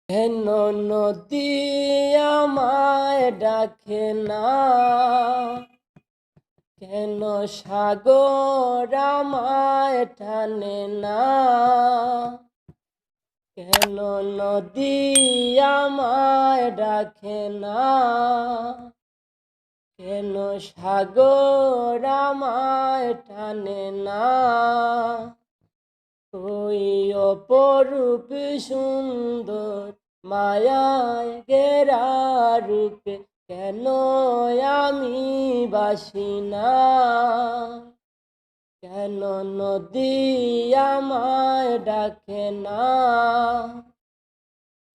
কেন নদী আমায় ডাকে না, কেন সাগর আমায় টানে না, কেন নদী আমায় ডাকে না, কেন সাগর আমায় টানে না। ওই অপরূপ সুন্দর মায়ায় ঘেরা রূপে কেন আমি বাসি না, কেন নদী আমায় ডাকে না,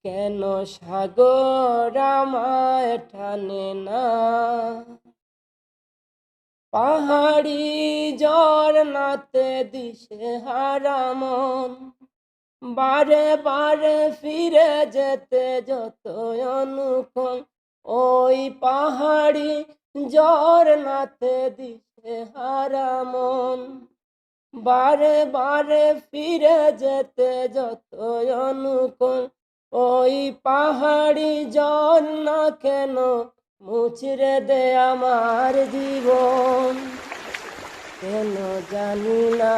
কেন সাগর আমায় টানে না। পাহাড়ি ঝরনাতে দিশে হারা মন, বারে বারে ফিরে যেতে যত অনুক্ষণ। ওই পাহাড়ি ঝরনাতে দিশে হারা মন, বারে বারে ফিরে যেতে যত অনুক্ষণ। ওই পাহাড়ি ঝরনা কেন মুচড়ে দে আমার জীবন, কেন জানি না,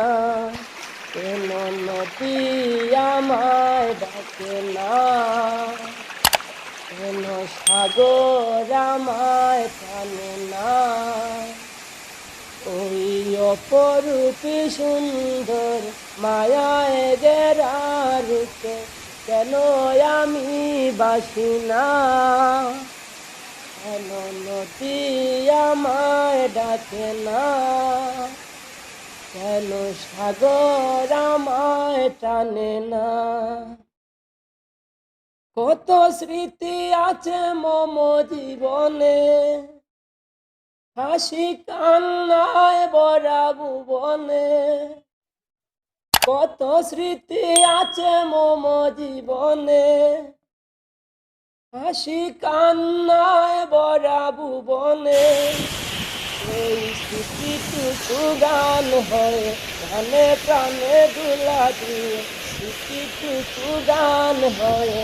কেন নদী আমায় ডাকে না, কেন সাগর আমায় টানে না। ওই অপরূপ সুন্দর মায়ায় ঘেরা রূপে কেন আমি বাসি না, কেন নদী আমায় ডাকে না, কেন সাগর আমায় টানে না। কত স্মৃতি আছে মম জীবনে, হাসি কান্নায় ভরা ভুবনে। কত স্মৃতি আছে মম জীবনে, হাসি কান্নায় ভরা ভুবনে। এই স্মৃতিটুকু গান হয়ে গানে প্রাণে দুলা দিয়ে, স্মৃতিটুকু গান হয়ে